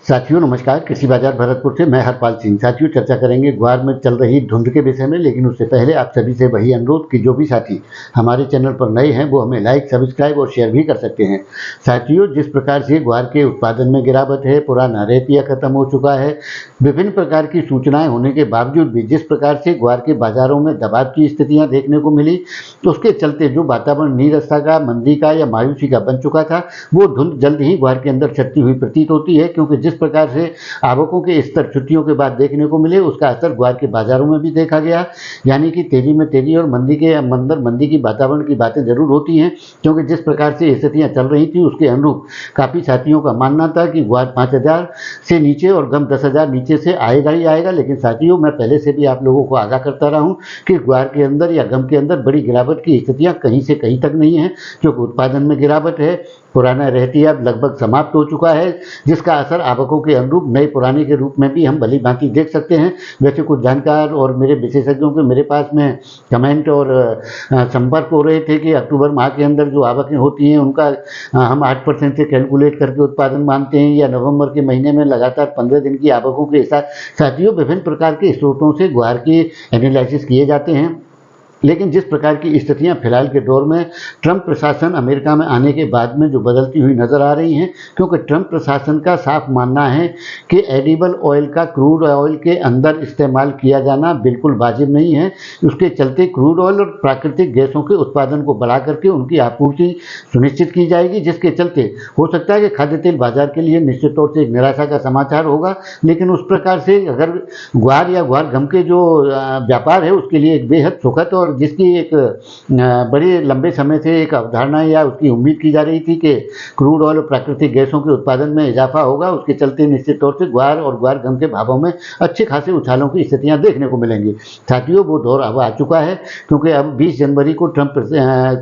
साथियों नमस्कार। कृषि बाजार भरतपुर से मैं हरपाल सिंह। साथियों चर्चा करेंगे ग्वार में चल रही धुंध के विषय में, लेकिन उससे पहले आप सभी से वही अनुरोध कि जो भी साथी हमारे चैनल पर नए हैं वो हमें लाइक, सब्सक्राइब और शेयर भी कर सकते हैं। साथियों जिस प्रकार से ग्वार के उत्पादन में गिरावट है, पुराना रेतिया खत्म हो चुका है, विभिन्न प्रकार की सूचनाएं होने के बावजूद भी जिस प्रकार से ग्वार के बाजारों में दबाव की स्थितियां देखने को मिली, तो उसके चलते जो वातावरण नीरसता का, मंदी का या मायूसी का बन चुका था, वो धुंध जल्द ही ग्वार के अंदर छटती हुई प्रतीत होती है। क्योंकि जिस प्रकार से आवकों के स्तर छुट्टियों के बाद देखने को मिले, उसका असर ग्वार के बाजारों में भी देखा गया। यानी कि तेजी में तेजी और मंदी के अंदर मंदी की वातावरण की बातें जरूर होती हैं, क्योंकि जिस प्रकार से स्थितियां चल रही थी उसके अनुरूप काफ़ी साथियों का मानना था कि ग्वार 5,000 से नीचे और गम 10,000 नीचे से आएगा ही आएगा। लेकिन साथियों मैं पहले से भी आप लोगों को आगाह करता रहा हूँ कि ग्वार के अंदर या गम के अंदर बड़ी गिरावट की स्थितियां कहीं से कहीं तक नहीं है, क्योंकि उत्पादन में गिरावट है, पुराना रहतिया अब लगभग समाप्त हो चुका है, जिसका असर आवकों के अनुरूप नए पुराने के रूप में भी हम भली भांति देख सकते हैं। वैसे कुछ जानकार और मेरे विशेषज्ञों के मेरे पास में कमेंट और संपर्क हो रहे थे कि अक्टूबर माह के अंदर जो आवकें होती हैं उनका हम 8% से कैलकुलेट करके उत्पादन मानते हैं, या नवंबर के महीने में लगातार 15 दिन की आवकों के साथ। साथियों विभिन्न प्रकार के स्रोतों से ग्वार की एनालिसिस किए जाते हैं, लेकिन जिस प्रकार की स्थितियां फिलहाल के दौर में ट्रंप प्रशासन अमेरिका में आने के बाद में जो बदलती हुई नजर आ रही हैं, क्योंकि ट्रंप प्रशासन का साफ मानना है कि एडिबल ऑयल का क्रूड ऑयल के अंदर इस्तेमाल किया जाना बिल्कुल वाजिब नहीं है। उसके चलते क्रूड ऑयल और प्राकृतिक गैसों के उत्पादन को बढ़ा करके उनकी आपूर्ति सुनिश्चित की जाएगी, जिसके चलते हो सकता है कि खाद्य तेल बाजार के लिए निश्चित तौर से एक निराशा का समाचार होगा। लेकिन उस प्रकार से अगर ग्वार या ग्वार गम के जो व्यापार है उसके लिए एक बेहद सुखद और जिसकी एक बड़े लंबे समय से एक अवधारणा या उसकी उम्मीद की जा रही थी कि क्रूड ऑयल और प्राकृतिक गैसों के उत्पादन में इजाफा होगा, उसके चलते निश्चित तौर से ग्वार और ग्वार गम के भावों में अच्छे खासे उछालों की स्थितियां देखने को मिलेंगी। साथियों वो दौर अब आ चुका है, क्योंकि अब 20 जनवरी को ट्रंप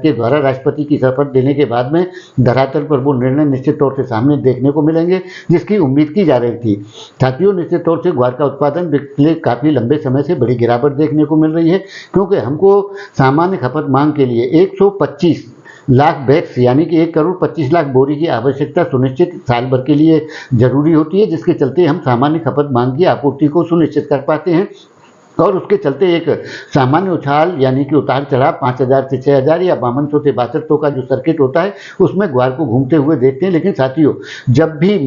के द्वारा राष्ट्रपति की शपथ लेने के बाद में धरातल पर वो निर्णय निश्चित तौर से सामने देखने को मिलेंगे, जिसकी उम्मीद की जा रही थी। साथियों निश्चित तौर से ग्वार का उत्पादन पिछले काफी लंबे समय से बड़ी गिरावट देखने को मिल रही है, क्योंकि हमको सामान्य खपत मांग के लिए 125 लाख बैग्स यानी कि 1,25,00,000 बोरी की आवश्यकता सुनिश्चित साल भर के लिए जरूरी होती है, जिसके चलते हम सामान्य खपत मांग की आपूर्ति को सुनिश्चित कर पाते हैं। और उसके चलते एक सामान्य उछाल यानी कि उतार चढ़ाव 5,000 से 6,000 या 5200 से 6200 का जो सर्किट होता है उसमें ग्वार को घूमते हुए देखते हैं। लेकिन साथियों जब भी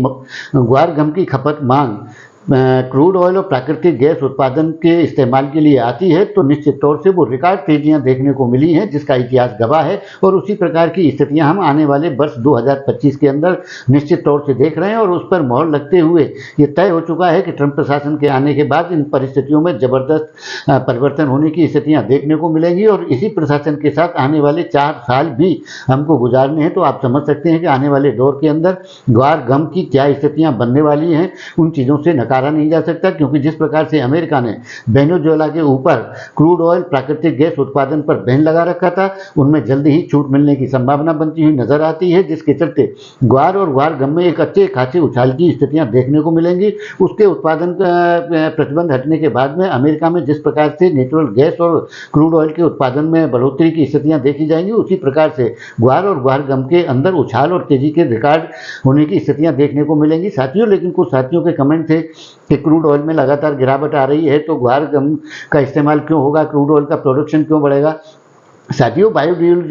ग्वार गम की खपत मांग क्रूड ऑयल और प्राकृतिक गैस उत्पादन के इस्तेमाल के लिए आती है, तो निश्चित तौर से वो रिकॉर्ड तेजियां देखने को मिली हैं, जिसका इतिहास गवाह है। और उसी प्रकार की स्थितियां हम आने वाले वर्ष 2025 के अंदर निश्चित तौर से देख रहे हैं। और उस पर मोहर लगते हुए ये तय हो चुका है कि ट्रंप प्रशासन के आने के बाद इन परिस्थितियों में जबरदस्त परिवर्तन होने की स्थितियां देखने को मिलेंगी। और इसी प्रशासन के साथ आने वाले 4 साल भी हमको गुजारने हैं, तो आप समझ सकते हैं कि आने वाले दौर के अंदर ग्वार गम की क्या स्थितियां बनने वाली हैं, उन चीज़ों से नकारा नहीं जा सकता। क्योंकि जिस प्रकार से अमेरिका ने वेनेजुएला के ऊपर क्रूड ऑयल प्राकृतिक गैस उत्पादन पर बैन लगा रखा था, उनमें जल्दी ही छूट मिलने की संभावना बनती हुई नजर आती है, जिसके चलते ग्वार और ग्वार गम में एक अच्छे खासे उछाल की स्थितियां देखने को मिलेंगी। उसके उत्पादन प्रतिबंध हटने के बाद में अमेरिका में जिस प्रकार से नेचुरल गैस और क्रूड ऑयल के उत्पादन में बढ़ोतरी की स्थितियां देखी जाएंगी, उसी प्रकार से ग्वार और ग्वार गम के अंदर उछाल और तेजी के रिकॉर्ड होने की स्थितियां देखने को मिलेंगी। साथियों लेकिन कुछ साथियों के कमेंट थे कि क्रूड ऑयल में लगातार गिरावट आ रही है, तो ग्वार गम का इस्तेमाल क्यों होगा, क्रूड ऑयल का प्रोडक्शन क्यों बढ़ेगा। साथियों बायोफ्यूल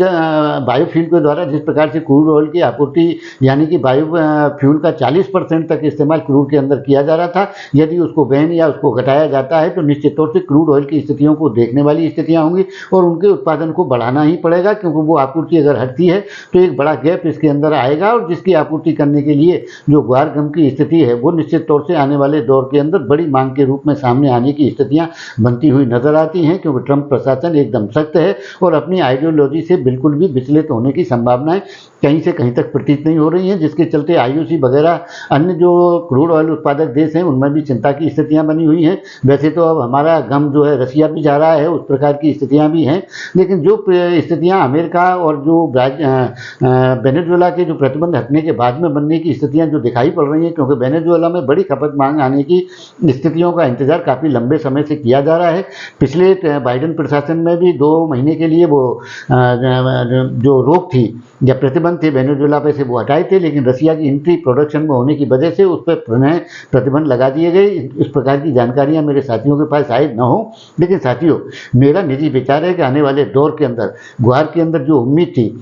के द्वारा जिस प्रकार से क्रूड ऑयल की आपूर्ति यानी कि बायोफ्यूल का 40% तक इस्तेमाल क्रूड के अंदर किया जा रहा था, यदि उसको बैन या उसको घटाया जाता है तो निश्चित तौर से क्रूड ऑयल की स्थितियों को देखने वाली स्थितियां होंगी और उनके उत्पादन को बढ़ाना ही पड़ेगा। क्योंकि वो आपूर्ति अगर हटती है तो एक बड़ा गैप इसके अंदर आएगा, और जिसकी आपूर्ति करने के लिए जो ग्वार गम की स्थिति है वो निश्चित तौर से आने वाले दौर के अंदर बड़ी मांग के रूप में सामने आने की स्थितियां बनती हुई नजर आती हैं। क्योंकि ट्रंप प्रशासन एकदम सख्त है और अपनी आइडियोलॉजी से बिल्कुल भी विचलित होने की संभावनाएं कहीं से कहीं तक प्रतीत नहीं हो रही हैं, जिसके चलते आईओसी वगैरह अन्य जो क्रूड ऑयल उत्पादक देश हैं उनमें भी चिंता की स्थितियां बनी हुई हैं। वैसे तो अब हमारा गम जो है रसिया भी जा रहा है, उस प्रकार की स्थितियां भी हैं, लेकिन जो स्थितियां अमेरिका और जो वेनेजुएला के जो प्रतिबंध हटने के बाद में बनने की स्थितियां जो दिखाई पड़ रही हैं, क्योंकि वेनेजुएला में बड़ी खपत मांग आने की स्थितियों का इंतजार काफ़ी लंबे समय से किया जा रहा है। पिछले बाइडेन प्रशासन में भी 2 महीने के लिए वो जो रोक थी या प्रतिबंध थे वेनेजुएला पे से वो हटाए थे, लेकिन रसिया की एंट्री प्रोडक्शन में होने की वजह से उस पर पुनः प्रतिबंध लगा दिए गए। इस प्रकार की जानकारियां मेरे साथियों के पास शायद न हो, लेकिन साथियों मेरा निजी विचार है कि आने वाले दौर के अंदर ग्वार के अंदर जो उम्मीद थी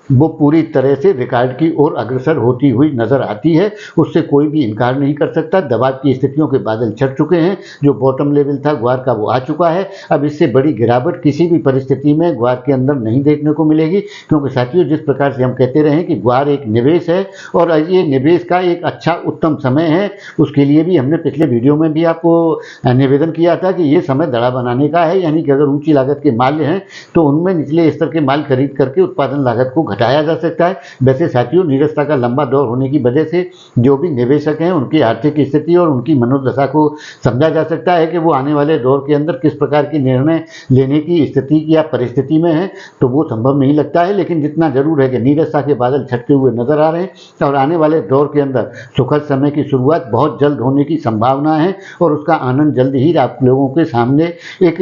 वो पूरी तरह से रिकॉर्ड की ओर अग्रसर होती हुई नजर आती है। उससे कोई भी इनकार नहीं कर सकता। दबाव की स्थितियों के बादल छट चुके हैं। जो बॉटम लेवल था ग्वार का वो आ चुका है। अब इससे बड़ी गिरावट किसी भी परिस्थिति में ग्वार के अंदर नहीं देखने को मिलेगी, क्योंकि साथियों जिस प्रकार से हम कहते रहे कि ग्वार एक निवेश है और ये निवेश का एक अच्छा उत्तम समय है। उसके लिए भी हमने पिछले वीडियो में भी आपको निवेदन किया था कि ये समय दड़ा बनाने का है, यानी कि अगर ऊंची लागत के माल हैं तो उनमें निचले स्तर के माल खरीद करके उत्पादन लागत को घटाया जा सकता है। वैसे साथियों नीरसता का लंबा दौर होने की वजह से जो भी निवेशक हैं उनकी आर्थिक स्थिति और उनकी मनोदशा को समझा जा सकता है कि वो आने वाले दौर के अंदर किस प्रकार की निर्णय लेने की स्थिति या परिस्थिति में है, तो वो संभव नहीं लगता है। लेकिन जितना जरूर है कि नीरसता के बादल छटते हुए नजर आ रहे हैं और आने वाले दौर के अंदर सुखद समय की शुरुआत बहुत जल्द होने की संभावना है और उसका आनंद जल्द ही आप लोगों के सामने एक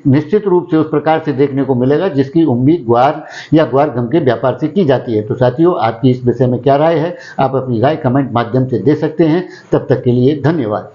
निश्चित रूप से उस प्रकार से देखने को मिलेगा जिसकी उम्मीद ग्वार या ग्वार गम के व्यापार से की जाती है। तो साथियों आपकी इस विषय में क्या राय है, आप अपनी राय कमेंट माध्यम से दे सकते हैं। तब तक के लिए धन्यवाद।